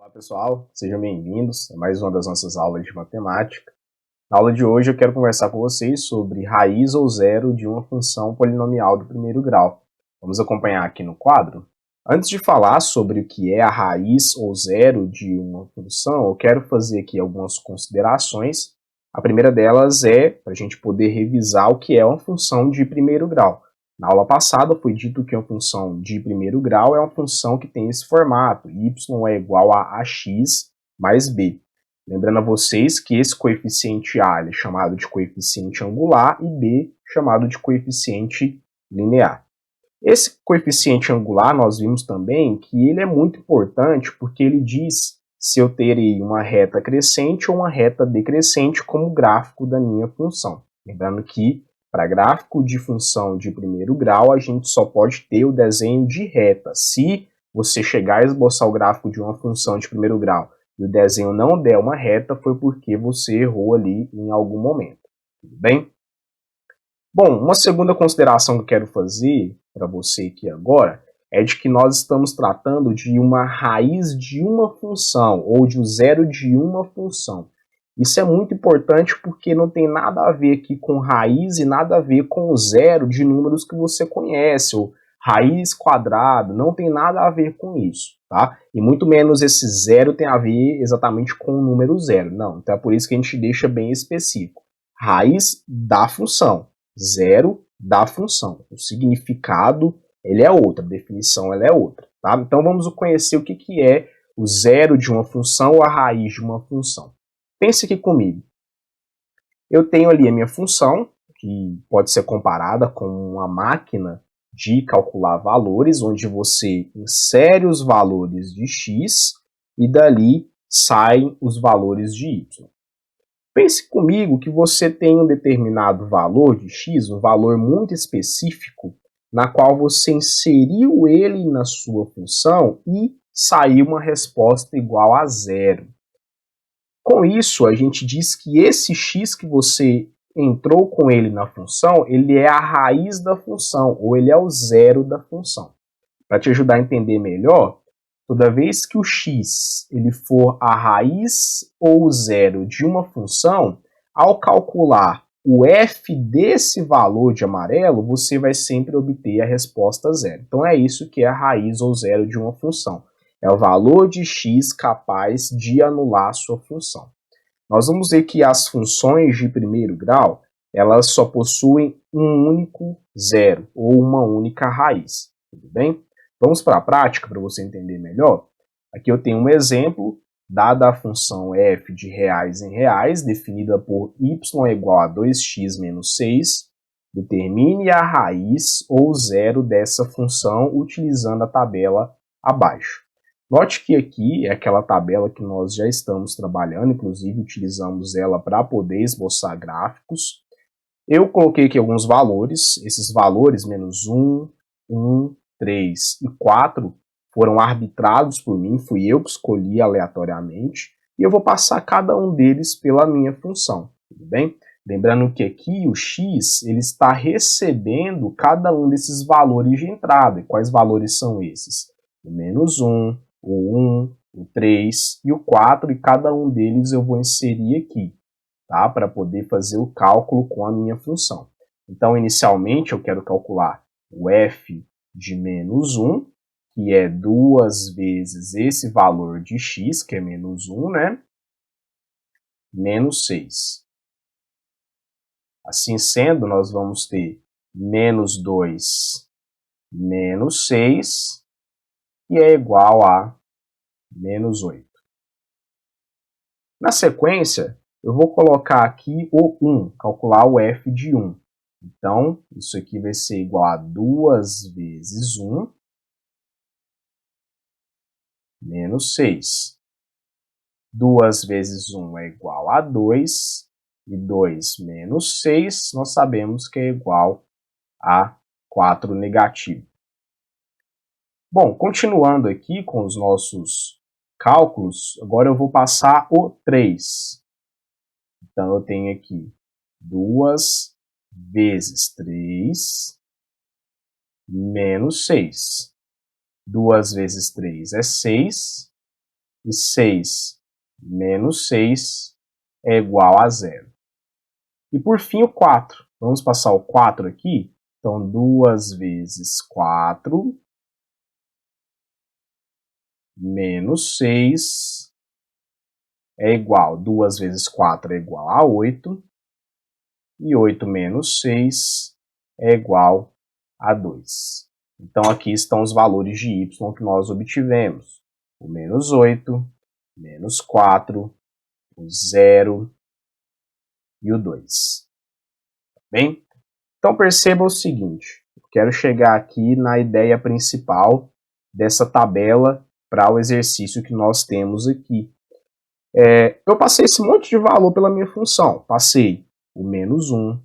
Olá pessoal, sejam bem-vindos a mais uma das nossas aulas de matemática. Na aula de hoje eu quero conversar com vocês sobre raiz ou zero de uma função polinomial do primeiro grau. Vamos acompanhar aqui no quadro? Antes de falar sobre o que é a raiz ou zero de uma função, eu quero fazer aqui algumas considerações. A primeira delas é para a gente poder revisar o que é uma função de primeiro grau. Na aula passada foi dito que uma função de primeiro grau é uma função que tem esse formato, y é igual a ax mais b. Lembrando a vocês que esse coeficiente a é chamado de coeficiente angular e b chamado de coeficiente linear. Esse coeficiente angular, nós vimos também que ele é muito importante porque ele diz se eu terei uma reta crescente ou uma reta decrescente como gráfico da minha função. Lembrando que para gráfico de função de primeiro grau, a gente só pode ter o desenho de reta. Se você chegar a esboçar o gráfico de uma função de primeiro grau e o desenho não der uma reta, foi porque você errou ali em algum momento. Tudo bem? Bom, uma segunda consideração que eu quero fazer para você aqui agora é de que nós estamos tratando de uma raiz de uma função, ou de um zero de uma função. Isso é muito importante porque não tem nada a ver aqui com raiz e nada a ver com o zero de números que você conhece, ou raiz quadrada, não tem nada a ver com isso, tá? E muito menos esse zero tem a ver exatamente com o número zero, não. Então é por isso que a gente deixa bem específico. Raiz da função, zero da função. O significado ele é outro, a definição ela é outra, tá? Então vamos conhecer o que é o zero de uma função ou a raiz de uma função. Pense aqui comigo. Eu tenho ali a minha função, que pode ser comparada com uma máquina de calcular valores, onde você insere os valores de x e dali saem os valores de y. Pense comigo que você tem um determinado valor de x, um valor muito específico, na qual você inseriu ele na sua função e saiu uma resposta igual a zero. Com isso, a gente diz que esse x que você entrou com ele na função, ele é a raiz da função, ou ele é o zero da função. Para te ajudar a entender melhor, toda vez que o x ele for a raiz ou o zero de uma função, ao calcular o f desse valor de amarelo, você vai sempre obter a resposta zero. Então é isso que é a raiz ou zero de uma função. É o valor de x capaz de anular sua função. Nós vamos ver que as funções de primeiro grau, elas só possuem um único zero, ou uma única raiz. Tudo bem? Vamos para a prática para você entender melhor. Aqui eu tenho um exemplo, dada a função f de reais em reais, definida por y é igual a 2x menos 6, determine a raiz ou zero dessa função utilizando a tabela abaixo. Note que aqui é aquela tabela que nós já estamos trabalhando, inclusive utilizamos ela para poder esboçar gráficos. Eu coloquei aqui alguns valores, esses valores, menos 1, 1, 3 e 4, foram arbitrados por mim, fui eu que escolhi aleatoriamente, e eu vou passar cada um deles pela minha função, tudo bem? Lembrando que aqui o x ele está recebendo cada um desses valores de entrada. E quais valores são esses? O menos 1, o 1, o 3 e o 4, e cada um deles eu vou inserir aqui, tá? Para poder fazer o cálculo com a minha função. Então, inicialmente, eu quero calcular o f de menos 1, que é 2 vezes esse valor de x, que é menos 1, né? Menos 6. Assim sendo, nós vamos ter menos 2 menos 6, que é igual a menos 8. Na sequência, eu vou colocar aqui o 1, calcular o f de 1. Então, isso aqui vai ser igual a 2 vezes 1 menos 6. 2 vezes 1 é igual a 2, e 2 menos 6, nós sabemos que é igual a 4 negativo. Bom, continuando aqui com os nossos cálculos, agora eu vou passar o 3. Então, eu tenho aqui 2 vezes 3 menos 6. 2 vezes 3 é 6, E 6 menos 6 é igual a 0. E por fim o 4. Vamos passar o 4 aqui. Então 2 vezes 4 menos 6 é igual. 2 vezes 4 é igual a 8. E 8 menos 6 é igual a 2. Então aqui estão os valores de y que nós obtivemos. O menos 8, menos 4, o 0 e o 2. Tá bem? Então perceba o seguinte, eu quero chegar aqui na ideia principal dessa tabela para o exercício que nós temos aqui. Eu passei esse monte de valor pela minha função. Passei o menos 1,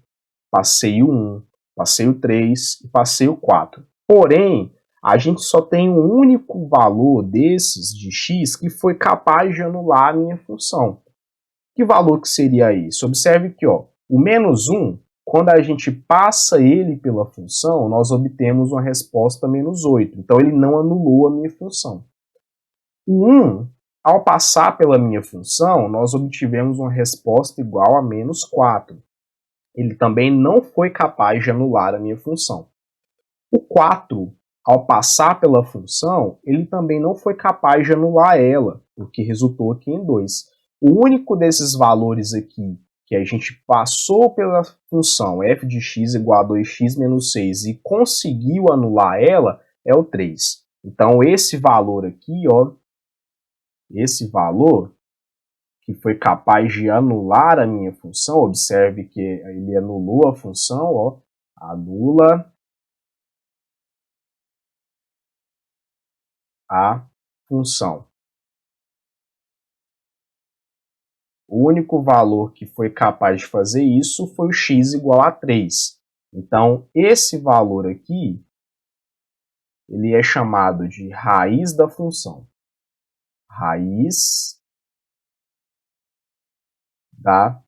passei o 1, passei o 3 e passei o 4. Porém, a gente só tem um único valor desses de x que foi capaz de anular a minha função. Que valor que seria esse? Observe que ó, o menos 1, quando a gente passa ele pela função, nós obtemos uma resposta menos 8. Então ele não anulou a minha função. O 1, ao passar pela minha função, nós obtivemos uma resposta igual a menos 4. Ele também não foi capaz de anular a minha função. O 4, ao passar pela função, ele também não foi capaz de anular ela, o que resultou aqui em 2. O único desses valores aqui que a gente passou pela função f de x igual a 2x menos 6 e conseguiu anular ela é o 3. Então esse valor aqui, ó, esse valor que foi capaz de anular a minha função, observe que ele anulou a função, ó, anula a função. O único valor que foi capaz de fazer isso foi o x igual a 3. Então, esse valor aqui, ele é chamado de raiz da função. Raiz da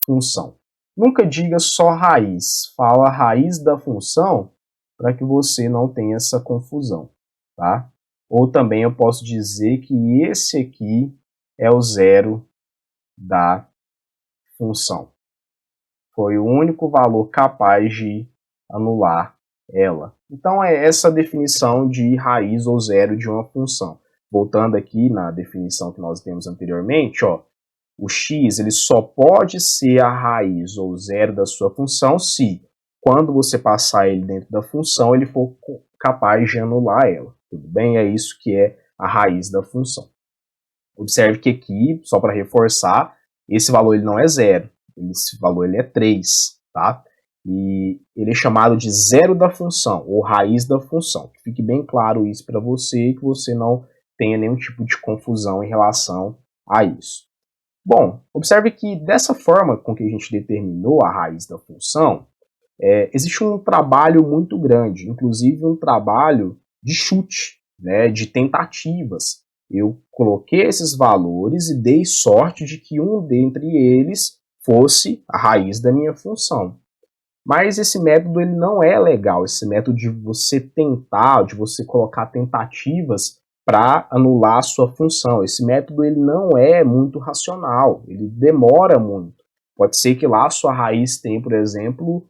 função. Nunca diga só raiz, fala raiz da função para que você não tenha essa confusão, tá? Ou também eu posso dizer que esse aqui é o zero da função. Foi o único valor capaz de anular ela. Então é essa definição de raiz ou zero de uma função. Voltando aqui na definição que nós temos anteriormente, ó, o x ele só pode ser a raiz ou zero da sua função se, quando você passar ele dentro da função, ele for capaz de anular ela. Tudo bem? É isso que é a raiz da função. Observe que aqui, só para reforçar, esse valor ele não é zero. Esse valor ele é 3, tá? E ele é chamado de zero da função, ou raiz da função. Que fique bem claro isso para você, que você não tenha nenhum tipo de confusão em relação a isso. Bom, observe que dessa forma com que a gente determinou a raiz da função, existe um trabalho muito grande, inclusive um trabalho de chute, né, de tentativas. Eu coloquei esses valores e dei sorte de que um dentre eles fosse a raiz da minha função. Mas esse método ele não é legal, esse método de você tentar, de você colocar tentativas para anular a sua função. Esse método ele não é muito racional, ele demora muito. Pode ser que lá a sua raiz tenha, por exemplo,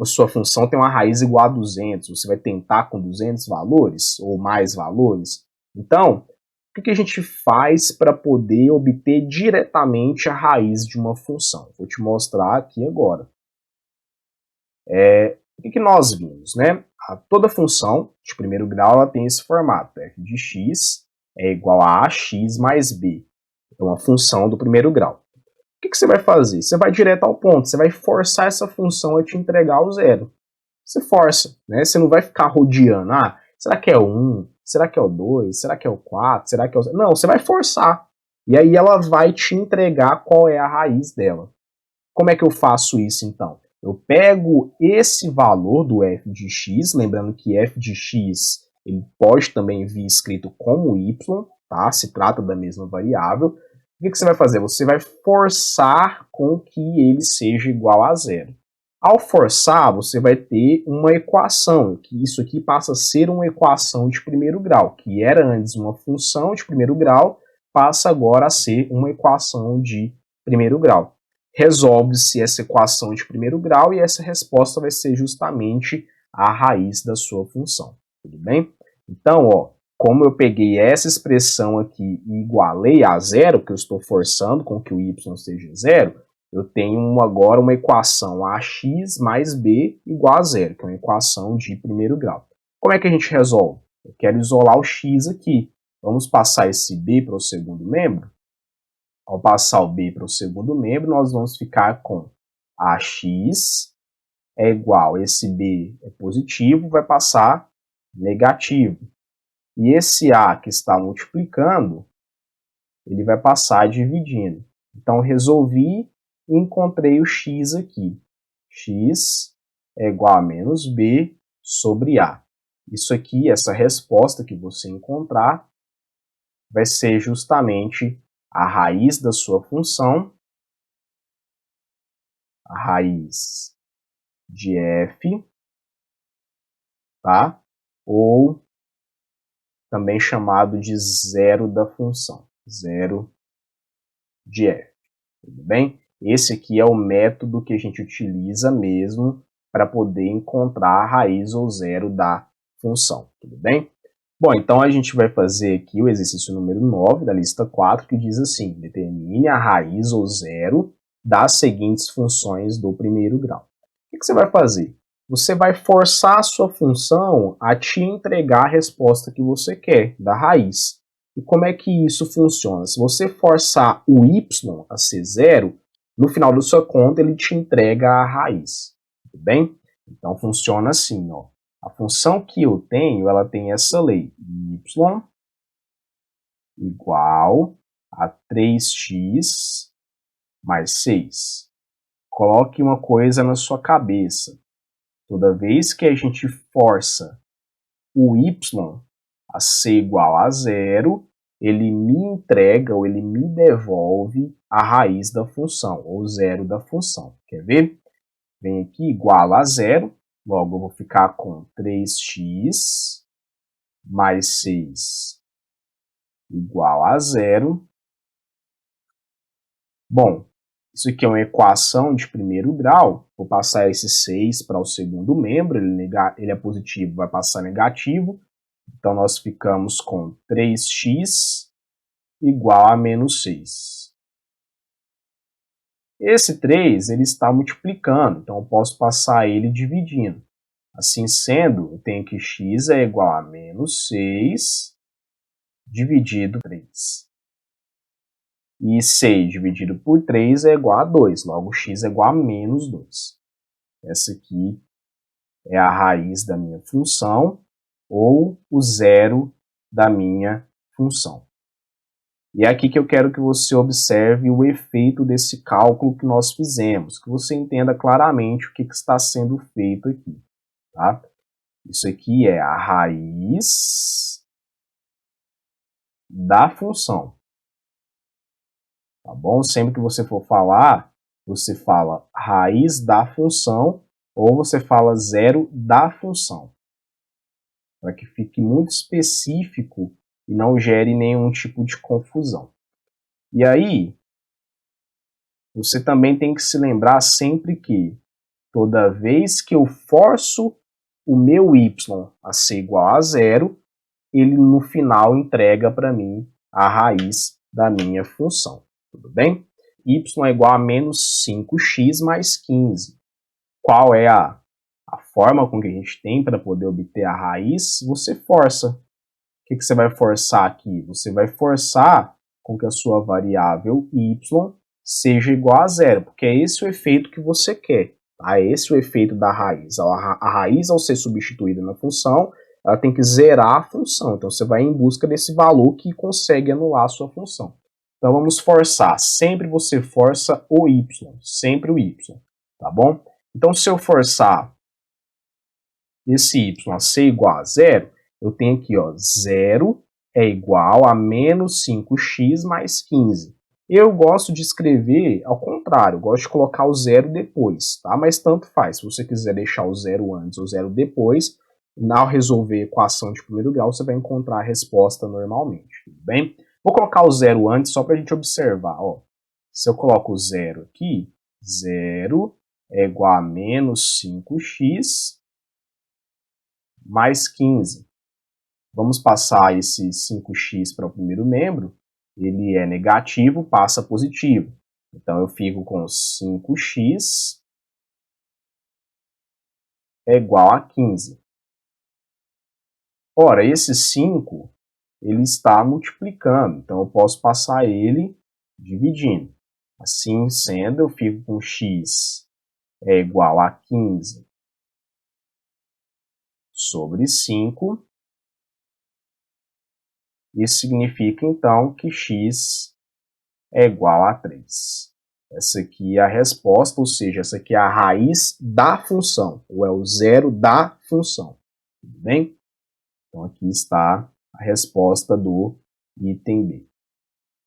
a sua função tem uma raiz igual a 200, você vai tentar com 200 valores ou mais valores. Então, o que a gente faz para poder obter diretamente a raiz de uma função? Vou te mostrar aqui agora. O que nós vimos, né? Toda função de primeiro grau ela tem esse formato, f de x é igual a ax mais b. Então, a função do primeiro grau. O que você vai fazer? Você vai direto ao ponto, você vai forçar essa função a te entregar o zero. Você força, né? Você não vai ficar rodeando. Ah, será que é o 1? Será que é o 2? Será que é o 4? Será que é o 0? Não, você vai forçar. E aí ela vai te entregar qual é a raiz dela. Como é que eu faço isso, então? Eu pego esse valor do f de x, lembrando que f de x ele pode também vir escrito como y, tá? Se trata da mesma variável. O que você vai fazer? Você vai forçar com que ele seja igual a zero. Ao forçar, você vai ter uma equação, que isso aqui passa a ser uma equação de primeiro grau, que era antes uma função de primeiro grau, passa agora a ser uma equação de primeiro grau. Resolve-se essa equação de primeiro grau e essa resposta vai ser justamente a raiz da sua função, tudo bem? Então, ó, como eu peguei essa expressão aqui e igualei a zero, que eu estou forçando com que o y seja zero, eu tenho agora uma equação ax mais b igual a zero, que é uma equação de primeiro grau. Como é que a gente resolve? Eu quero isolar o x aqui. Vamos passar esse b para o segundo membro? Ao passar o b para o segundo membro, nós vamos ficar com ax é igual, esse b é positivo, vai passar negativo. E esse a que está multiplicando, ele vai passar dividindo. Então, resolvi e encontrei o x aqui. X é igual a menos b sobre a. Isso aqui, essa resposta que você encontrar, vai ser justamente a raiz da sua função, a raiz de f, tá? Ou também chamado de zero da função, zero de f, tudo bem? Esse aqui é o método que a gente utiliza mesmo para poder encontrar a raiz ou zero da função, tudo bem? Bom, então a gente vai fazer aqui o exercício número 9 da lista 4, que diz assim: determine a raiz ou zero das seguintes funções do primeiro grau. O que você vai fazer? Você vai forçar a sua função a te entregar a resposta que você quer, da raiz. E como é que isso funciona? Se você forçar o y a ser zero, no final da sua conta ele te entrega a raiz, tudo bem? Então funciona assim, ó. A função que eu tenho, ela tem essa lei, y igual a 3x mais 6. Coloque uma coisa na sua cabeça. Toda vez que a gente força o y a ser igual a zero, ele me entrega ou ele me devolve a raiz da função, ou zero da função. Quer ver? Vem aqui igual a zero, logo eu vou ficar com 3x mais 6 igual a zero. Bom, isso aqui é uma equação de primeiro grau. Vou passar esse 6 para o segundo membro, ele é positivo, vai passar negativo. Então, nós ficamos com 3x igual a menos 6. Esse 3 ele está multiplicando, então eu posso passar ele dividindo. Assim sendo, eu tenho que x é igual a menos 6 dividido por 3. E 6 dividido por 3 é igual a 2, logo x é igual a menos 2. Essa aqui é a raiz da minha função, ou o zero da minha função. E é aqui que eu quero que você observe o efeito desse cálculo que nós fizemos, que você entenda claramente o que está sendo feito aqui. Tá? Isso aqui é a raiz da função. Tá bom? Sempre que você for falar, você fala raiz da função ou você fala zero da função. Para que fique muito específico e não gere nenhum tipo de confusão. E aí, você também tem que se lembrar sempre que toda vez que eu forço o meu y a ser igual a zero, ele no final entrega para mim a raiz da minha função. Tudo bem? Y é igual a menos 5x mais 15. Qual é a forma com que a gente tem para poder obter a raiz? Você força. O que você vai forçar aqui? Você vai forçar com que a sua variável y seja igual a zero, porque é esse o efeito que você quer. Tá? Esse é o efeito da raiz. A raiz, ao ser substituída na função, ela tem que zerar a função. Então, você vai em busca desse valor que consegue anular a sua função. Então, vamos forçar. Sempre você força o y. Sempre o y. Tá bom? Então, se eu forçar esse y a ser igual a zero, eu tenho aqui, ó, 0 é igual a menos 5x mais 15. Eu gosto de escrever ao contrário, eu gosto de colocar o zero depois, tá? Mas tanto faz, se você quiser deixar o zero antes ou o zero depois, ao resolver a equação de primeiro grau, você vai encontrar a resposta normalmente, tudo bem? Vou colocar o zero antes só para a gente observar, ó. Se eu coloco o zero aqui, zero é igual a menos 5x mais 15. Vamos passar esse 5x para o primeiro membro, ele é negativo, passa positivo. Então eu fico com 5x é igual a 15. Ora, esse 5, ele está multiplicando, então eu posso passar ele dividindo. Assim sendo, eu fico com x é igual a 15 sobre 5. Isso significa, então, que x é igual a 3. Essa aqui é a resposta, ou seja, essa aqui é a raiz da função, ou é o zero da função. Tudo bem? Então, aqui está a resposta do item B.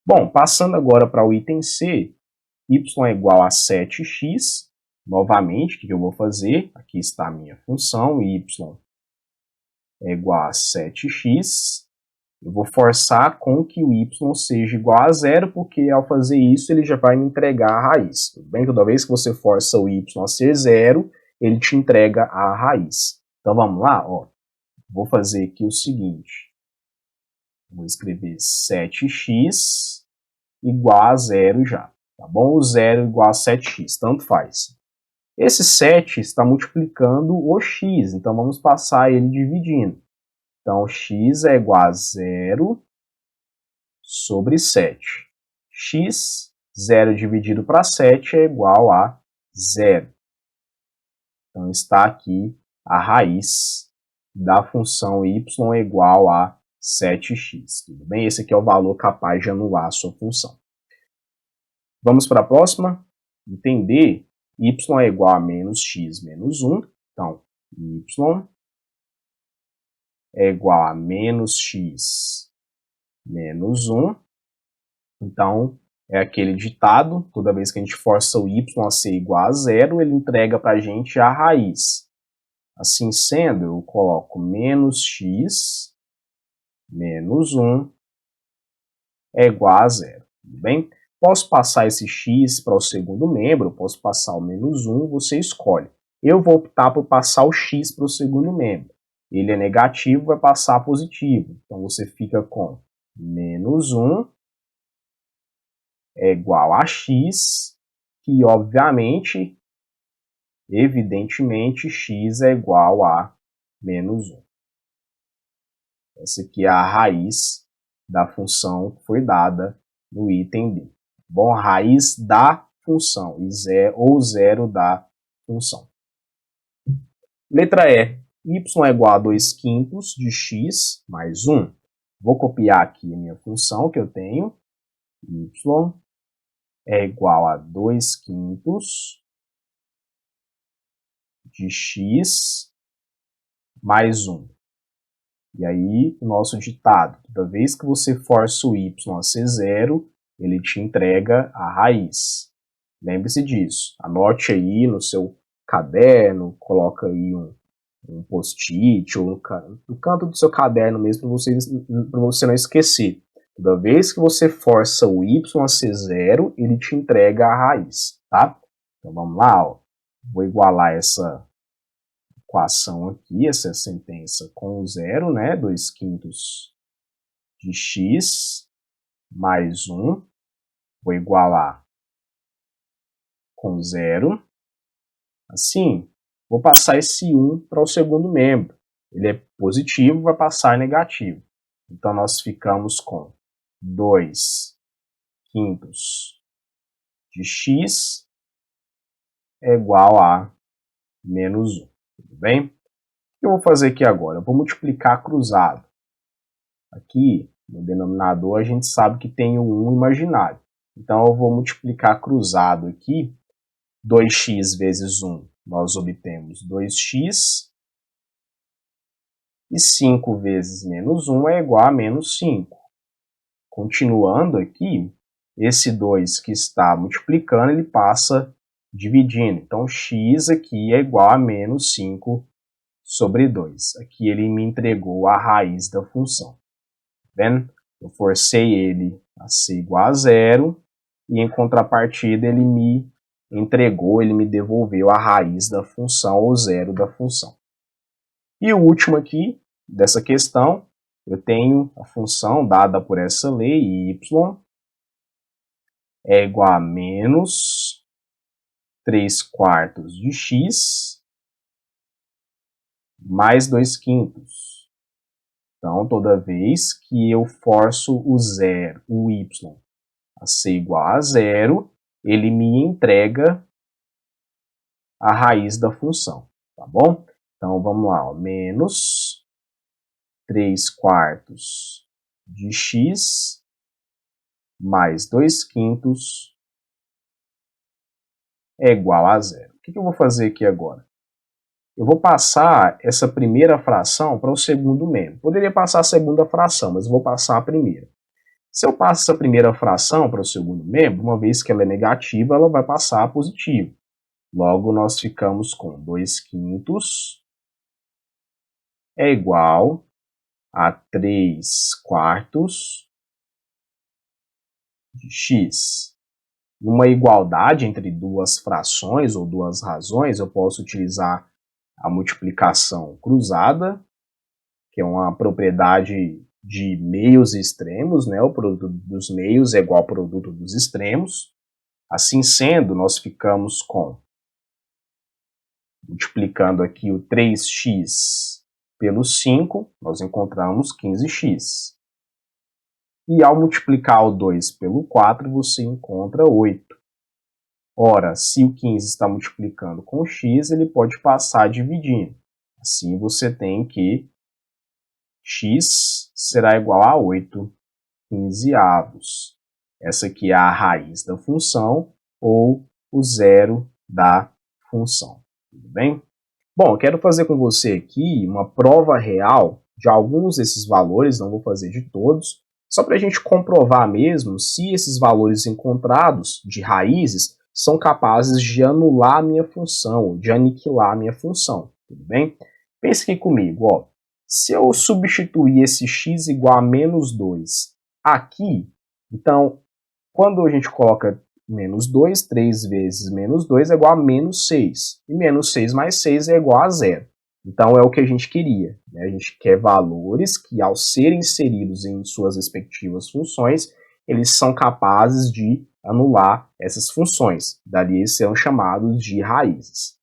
Bom, passando agora para o item C, y é igual a 7x. Novamente, o que eu vou fazer? Aqui está a minha função, y é igual a 7x. Eu vou forçar com que o y seja igual a zero, porque ao fazer isso ele já vai me entregar a raiz. Tudo bem? Toda vez que você força o y a ser zero, ele te entrega a raiz. Então vamos lá, ó. Vou fazer aqui o seguinte. Vou escrever 7x igual a zero já. Tá bom? O zero igual a 7x, tanto faz. Esse 7 está multiplicando o x, então vamos passar ele dividindo. Então, x é igual a 0 sobre 7. X, 0 dividido para 7 é igual a 0. Então, está aqui a raiz da função y é igual a 7x. Tudo bem? Esse aqui é o valor capaz de anular a sua função. Vamos para a próxima. Entender, y é igual a menos x menos 1. Então, y é igual a menos x menos 1. Então, é aquele ditado, toda vez que a gente força o y a ser igual a zero, ele entrega para a gente a raiz. Assim sendo, eu coloco menos x menos 1 é igual a zero. Tudo bem? Posso passar esse x para o segundo membro, posso passar o menos 1, você escolhe. Eu vou optar por passar o x para o segundo membro. Ele é negativo, vai passar positivo. Então, você fica com menos 1 é igual a x, que obviamente, evidentemente, x é igual a menos 1. Essa aqui é a raiz da função que foi dada no item B. Bom, raiz da função, ou zero da função. Letra E. Y é igual a 2/5 de x mais 1. Vou copiar aqui a minha função que eu tenho. Y é igual a 2/5 de x mais 1. E aí, o nosso ditado, toda vez que você força o y a ser zero, ele te entrega a raiz. Lembre-se disso. Anote aí no seu caderno, coloca aí um post-it, ou no canto do seu caderno mesmo, para você não esquecer. Toda vez que você força o y a ser zero, ele te entrega a raiz, tá? Então vamos lá, ó. Vou igualar essa equação aqui, essa sentença com zero, né? 2/5 de x mais 1. Vou igualar com zero. Assim, vou passar esse 1 para o segundo membro. Ele é positivo, vai passar negativo. Então, nós ficamos com 2/5 de x é igual a menos 1. Tudo bem? O que eu vou fazer aqui agora? Eu vou multiplicar cruzado. Aqui, no denominador, a gente sabe que tem o 1 imaginário. Então, eu vou multiplicar cruzado aqui. 2x vezes 1, nós obtemos 2x. E 5 vezes menos 1 é igual a menos 5. Continuando aqui, esse 2 que está multiplicando, ele passa dividindo. Então, x aqui é igual a menos 5 sobre 2. Aqui ele me entregou a raiz da função. Tá vendo? Eu forcei ele a ser igual a zero, e em contrapartida ele me entregou, ele me devolveu a raiz da função, ou zero da função. E o último aqui, dessa questão, eu tenho a função dada por essa lei, y é igual a menos 3/4 de x mais 2/5. Então, toda vez que eu forço o y a ser igual a zero, ele me entrega a raiz da função, tá bom? Então, vamos lá, ó, menos 3/4 de x mais 2/5 é igual a zero. O que eu vou fazer aqui agora? Eu vou passar essa primeira fração para o segundo membro. Poderia passar a segunda fração, mas eu vou passar a primeira. Se eu passo essa primeira fração para o segundo membro, uma vez que ela é negativa, ela vai passar a positiva. Logo, nós ficamos com 2/5 é igual a 3/4 de x. Numa igualdade entre duas frações ou duas razões, eu posso utilizar a multiplicação cruzada, que é uma propriedade de meios e extremos, né? O produto dos meios é igual ao produto dos extremos. Assim sendo, nós ficamos com, multiplicando aqui o 3x pelo 5, nós encontramos 15x. E ao multiplicar o 2 pelo 4, você encontra 8. Ora, se o 15 está multiplicando com x, ele pode passar dividindo. Assim, você tem que x será igual a 8/15. Essa aqui é a raiz da função, ou o zero da função. Tudo bem? Bom, eu quero fazer com você aqui uma prova real de alguns desses valores, não vou fazer de todos, só para a gente comprovar mesmo se esses valores encontrados de raízes são capazes de anular a minha função, de aniquilar a minha função, tudo bem? Pense aqui comigo, ó. Se eu substituir esse x igual a menos 2 aqui, então, quando a gente coloca menos 2, 3 vezes menos 2 é igual a menos 6. E menos 6 mais 6 é igual a zero. Então, é o que a gente queria, né? A gente quer valores que, ao serem inseridos em suas respectivas funções, eles são capazes de anular essas funções. Dali eles serão chamados de raízes.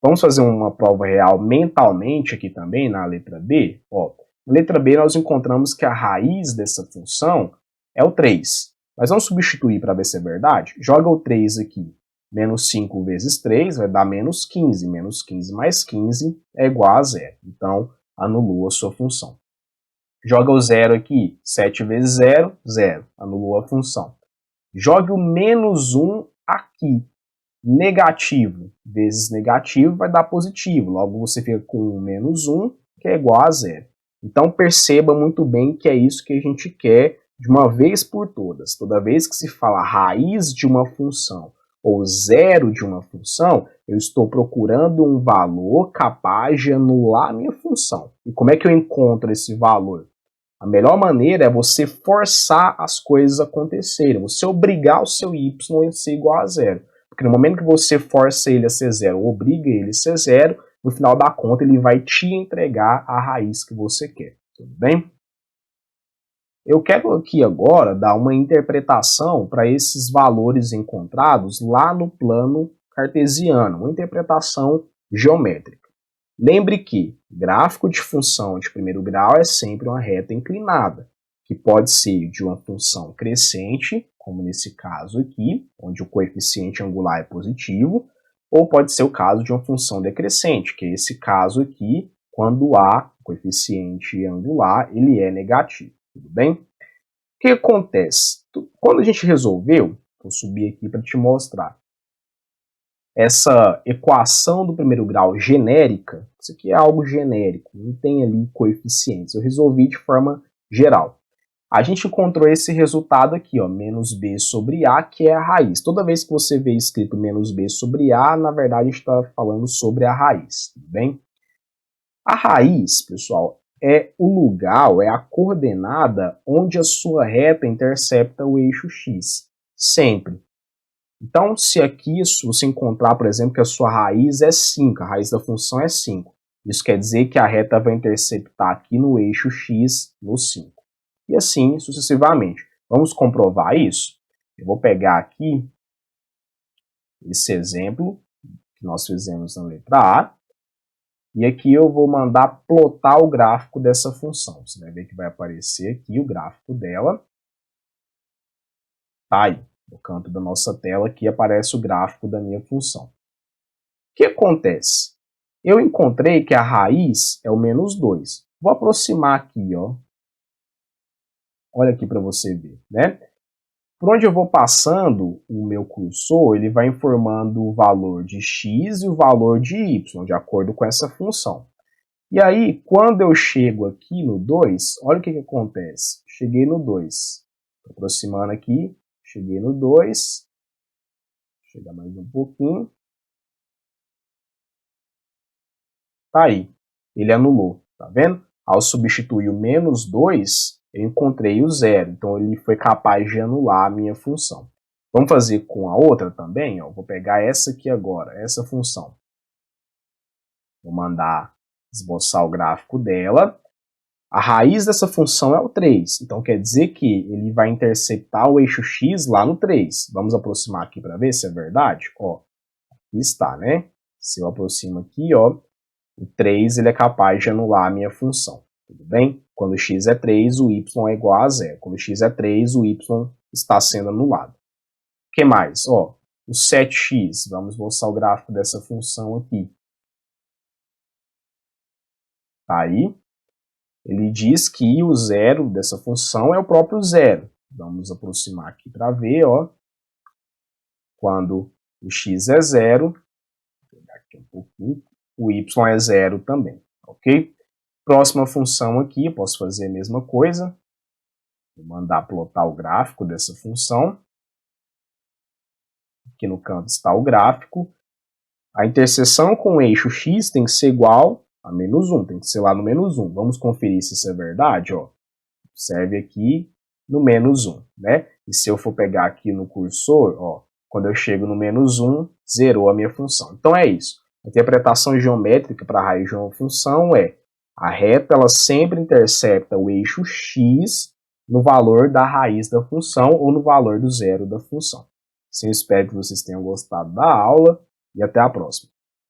Vamos fazer uma prova real mentalmente aqui também, na letra B. Ó, na letra B, nós encontramos que a raiz dessa função é o 3. Mas vamos substituir para ver se é verdade? Joga o 3 aqui. Menos 5 vezes 3 vai dar menos 15. Menos 15 mais 15 é igual a zero. Então, anulou a sua função. Joga o 0 aqui. 7 vezes 0, 0. Anulou a função. Jogue o menos 1 aqui. Negativo vezes negativo vai dar positivo. Logo, você fica com menos 1, que é igual a zero. Então, perceba muito bem que é isso que a gente quer de uma vez por todas. Toda vez que se fala raiz de uma função ou zero de uma função, eu estou procurando um valor capaz de anular a minha função. E como é que eu encontro esse valor? A melhor maneira é você forçar as coisas a acontecerem, você obrigar o seu y a ser igual a zero. Porque no momento que você força ele a ser zero, obriga ele a ser zero, no final da conta ele vai te entregar a raiz que você quer. Tudo bem? Eu quero aqui agora dar uma interpretação para esses valores encontrados lá no plano cartesiano, uma interpretação geométrica. Lembre que gráfico de função de primeiro grau é sempre uma reta inclinada, que pode ser de uma função crescente, como nesse caso aqui, onde o coeficiente angular é positivo, ou pode ser o caso de uma função decrescente, que é esse caso aqui, quando o coeficiente angular ele é negativo. Tudo bem? O que acontece? Quando a gente resolveu, vou subir aqui para te mostrar, essa equação do primeiro grau genérica, isso aqui é algo genérico, não tem ali coeficientes, eu resolvi de forma geral. A gente encontrou esse resultado aqui, ó, menos b sobre a, que é a raiz. Toda vez que você vê escrito menos b sobre a, na verdade a gente está falando sobre a raiz, tudo bem? A raiz, pessoal, é o lugar, é a coordenada onde a sua reta intercepta o eixo x, sempre. Então, se aqui você encontrar, por exemplo, que a sua raiz é 5, a raiz da função é 5, isso quer dizer que a reta vai interceptar aqui no eixo x no 5. E assim sucessivamente. Vamos comprovar isso? Eu vou pegar aqui esse exemplo que nós fizemos na letra A, e aqui eu vou mandar plotar o gráfico dessa função. Você vai ver que vai aparecer aqui o gráfico dela. Tá aí, no canto da nossa tela, aqui aparece o gráfico da minha função. O que acontece? Eu encontrei que a raiz é o menos 2. Vou aproximar aqui, ó. Olha aqui para você ver, né? Por onde eu vou passando o meu cursor, ele vai informando o valor de x e o valor de y, de acordo com essa função. E aí, quando eu chego aqui no 2, olha o que acontece. Cheguei no 2. Estou aproximando aqui, cheguei no 2. Chega mais um pouquinho. Tá aí. Ele anulou, tá vendo? Ao substituir o menos 2, eu encontrei o zero. Então, ele foi capaz de anular a minha função. Vamos fazer com a outra também? Ó. Vou pegar essa aqui agora, essa função. Vou mandar esboçar o gráfico dela. A raiz dessa função é o 3. Então, quer dizer que ele vai interceptar o eixo x lá no 3. Vamos aproximar aqui para ver se é verdade? Ó, aqui está, né? Se eu aproximo aqui, ó, o 3 ele é capaz de anular a minha função. Tudo bem? Quando x é 3, o y é igual a 0. Quando x é 3, o y está sendo anulado. O que mais? Ó, o 7x. Vamos mostrar o gráfico dessa função aqui. Tá aí. Ele diz que o zero dessa função é o próprio zero. Vamos aproximar aqui para ver, ó. Quando o x é zero, vou pegar aqui um pouquinho, o y é zero também, ok? Próxima função aqui, eu posso fazer a mesma coisa. Vou mandar plotar o gráfico dessa função. Aqui no canto está o gráfico. A interseção com o eixo x tem que ser igual a menos 1, tem que ser lá no menos 1. Vamos conferir se isso é verdade, ó. Observe aqui no menos 1, né? E se eu for pegar aqui no cursor, ó, quando eu chego no menos 1, zerou a minha função. Então é isso. A interpretação geométrica para a raiz de uma função é a reta ela sempre intercepta o eixo x no valor da raiz da função ou no valor do zero da função. Assim, eu espero que vocês tenham gostado da aula e até a próxima.